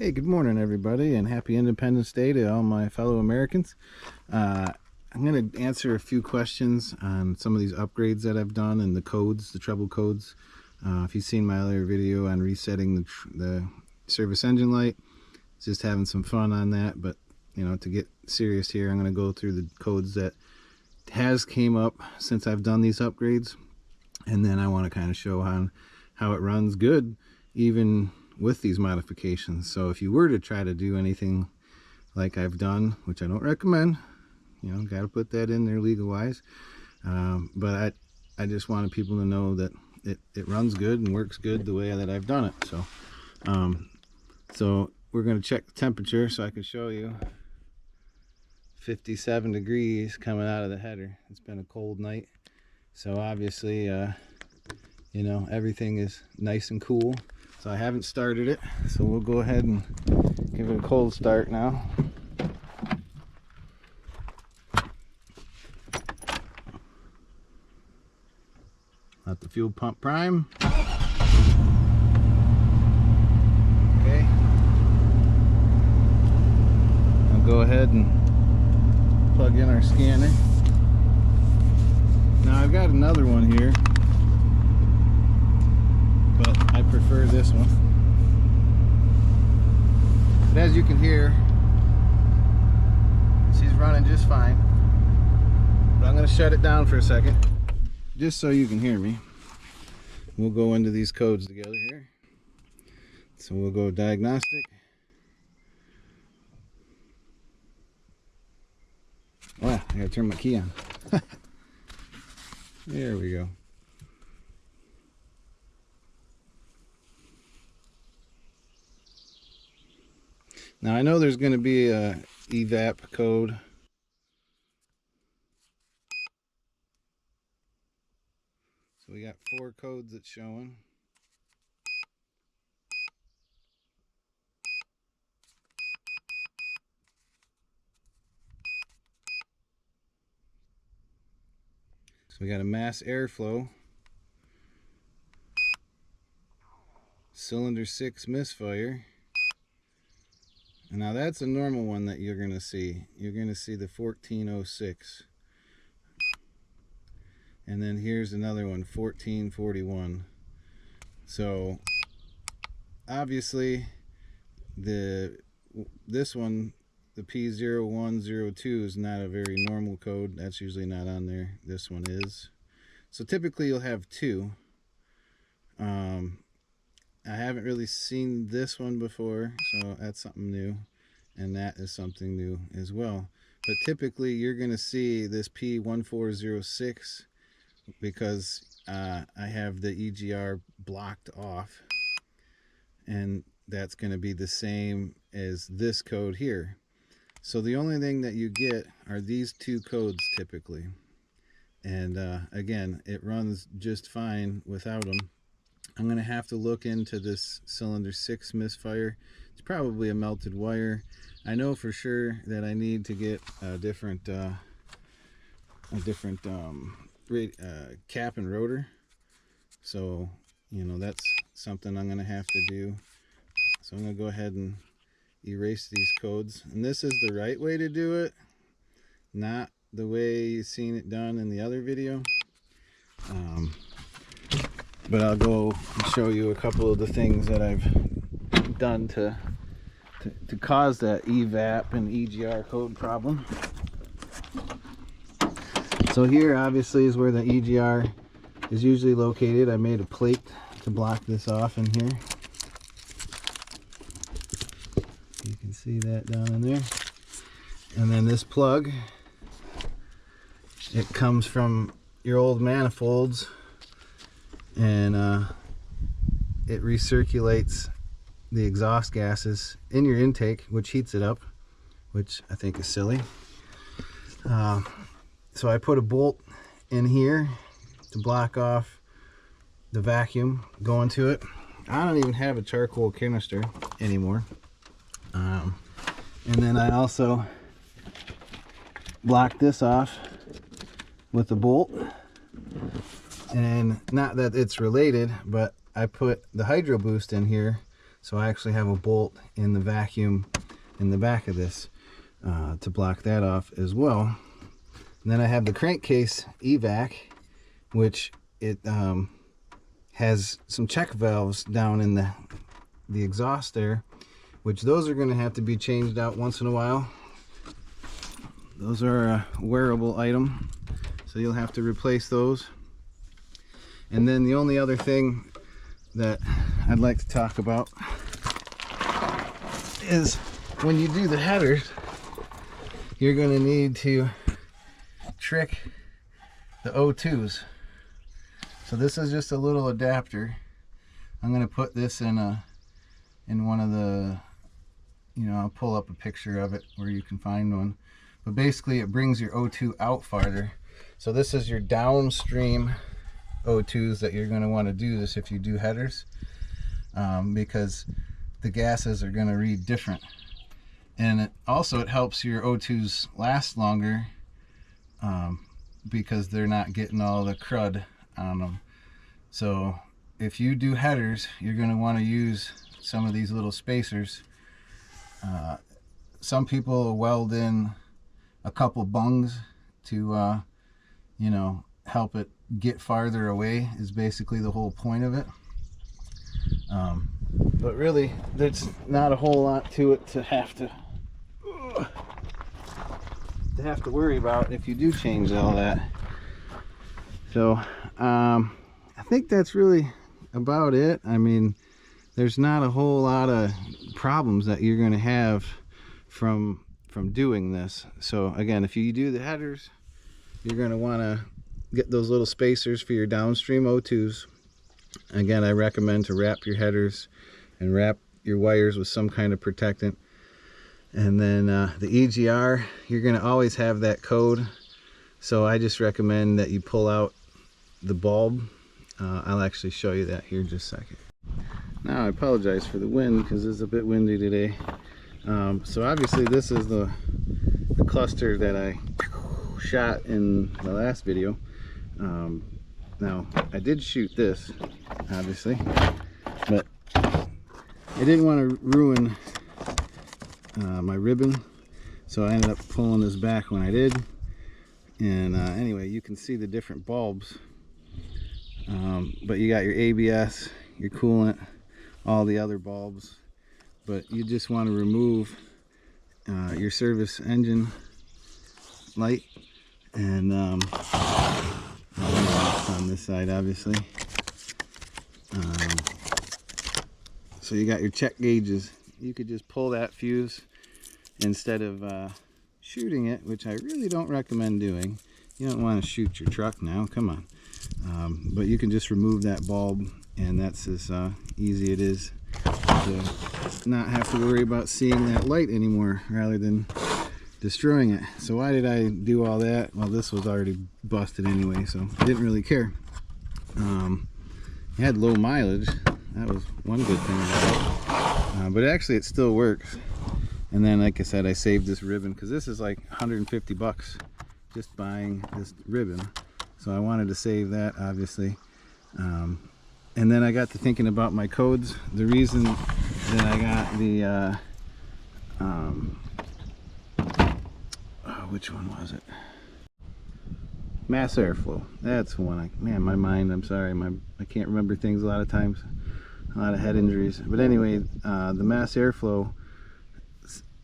Hey, good morning, everybody, and happy Independence Day to all my fellow Americans. I'm going to answer a few questions on some of these upgrades that I've done and the codes, the trouble codes. If you've seen my other video on resetting the service engine light, just having some fun on that. But, you know, to get serious here, I'm going to go through the codes that has came up since I've done these upgrades. And then I want to kind of show how it runs good, even with these modifications. So if you were to try to do anything like I've done, which I don't recommend, you know, got to put that in there legal wise, but I just wanted people to know that it runs good and works good the way that I've done it. So we're going to check the temperature so I can show you. 57 degrees coming out of the header. It's been a cold night, so obviously you know, everything is nice and cool. So I haven't started it, so we'll go ahead and give it a cold start now. Let the fuel pump prime. Okay. I'll go ahead and plug in our scanner. Now I've got another one here, but I prefer this one. But as you can hear, she's running just fine. But I'm going to shut it down for a second, just so you can hear me. We'll go into these codes together here. So we'll go diagnostic. Wow, I gotta turn my key on. There we go. Now I know there's going to be a evap code. So we got 4 codes that's showing. So we got a mass airflow, cylinder 6 misfire. Now that's a normal one that you're going to see. You're going to see the 1406. And then here's another one, 1441. So obviously this one, the P0102, is not a very normal code. That's usually not on there. This one is. So typically you'll have 2. I haven't really seen this one before, so that's something new, and that is something new as well. But typically you're going to see this P1406 because I have the EGR blocked off, and that's going to be the same as this code here. So the only thing that you get are these 2 codes typically, and again, it runs just fine without them. I'm going to have to look into this cylinder 6 misfire. It's probably a melted wire. I know for sure that I need to get a different cap and rotor. So, you know, that's something I'm going to have to do. So I'm going to go ahead and erase these codes. And this is the right way to do it, not the way you've seen it done in the other video. But I'll go and show you a couple of the things that I've done to cause that evap and EGR code problem. So here obviously is where the EGR is usually located. I made a plate to block this off in here. You can see that down in there. And then this plug, it comes from your old manifolds, and it recirculates the exhaust gases in your intake, which heats it up, which I think is silly. So I put a bolt in here to block off the vacuum going to it. I don't even have a charcoal canister anymore. And then I also blocked this off with a bolt. And not that it's related, but I put the Hydro Boost in here So I actually have a bolt in the vacuum in the back of this to block that off as well. And then I have the crankcase evac, which it has some check valves down in the exhaust there, which those are going to have to be changed out once in a while. Those are a wearable item, so you'll have to replace those. And then the only other thing that I'd like to talk about is when you do the headers, you're going to need to trick the O2s. So this is just a little adapter. I'm going to put this in one of the, I'll pull up a picture of it where you can find one. But basically it brings your O2 out farther. So this is your downstream O2s that you're going to want to do this if you do headers, because the gases are going to read different. And it helps your O2s last longer, because they're not getting all the crud on them. So if you do headers, you're going to want to use some of these little spacers. Some people will weld in a couple bungs to help it get farther away, is basically the whole point of it. But really there's not a whole lot to it to have to worry about if you do change all that. So I think that's really about it. I mean, there's not a whole lot of problems that you're going to have from doing this. So again, if you do the headers, you're going to want to get those little spacers for your downstream O2s. Again, I recommend to wrap your headers and wrap your wires with some kind of protectant. And then the EGR, you're going to always have that code. So I just recommend that you pull out the bulb. I'll actually show you that here in just a second. Now I apologize for the wind because it's a bit windy today. So obviously this is the cluster that I shot in the last video. Now I did shoot this obviously, but I didn't want to ruin my ribbon, so I ended up pulling this back when I did. And anyway, you can see the different bulbs, but you got your ABS, your coolant, all the other bulbs, but you just want to remove your service engine light. And on this side obviously, so you got your check gauges. You could just pull that fuse instead of shooting it, which I really don't recommend doing. You don't want to shoot your truck now, come on. But you can just remove that bulb, and that's as easy it is to not have to worry about seeing that light anymore rather than destroying it. So why did I do all that? Well, this was already busted anyway, so I didn't really care. It had low mileage. That was one good thing about it. But actually it still works. And then, like I said, I saved this ribbon because this is like 150 bucks just buying this ribbon. So I wanted to save that, obviously. And then I got to thinking about my codes. The reason that I got the which one was it? Mass airflow. That's the one. Man, my mind, I'm sorry, I can't remember things a lot of times. A lot of head injuries. But anyway, the mass airflow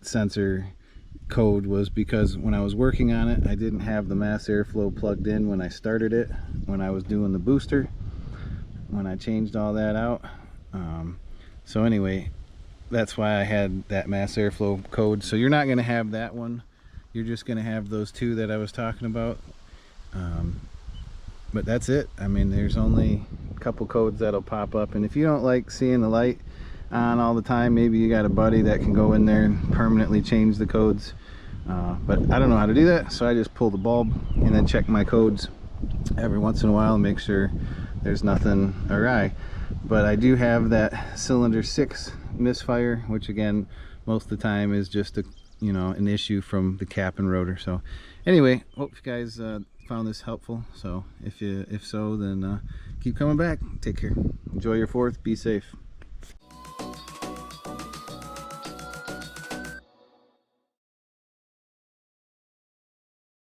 sensor code was because when I was working on it, I didn't have the mass airflow plugged in when I started it, when I was doing the booster, when I changed all that out. So anyway, that's why I had that mass airflow code. So you're not going to have that one. You're just going to have those two that I was talking about. But that's it. I mean, there's only a couple codes that'll pop up, and if you don't like seeing the light on all the time, maybe you got a buddy that can go in there and permanently change the codes. But I don't know how to do that, so I just pull the bulb and then check my codes every once in a while and make sure there's nothing awry. But I do have that cylinder 6 misfire, which again, most of the time is just a an issue from the cap and rotor. So anyway, hope you guys found this helpful. So if so, then keep coming back. Take care. Enjoy your 4th. Be safe.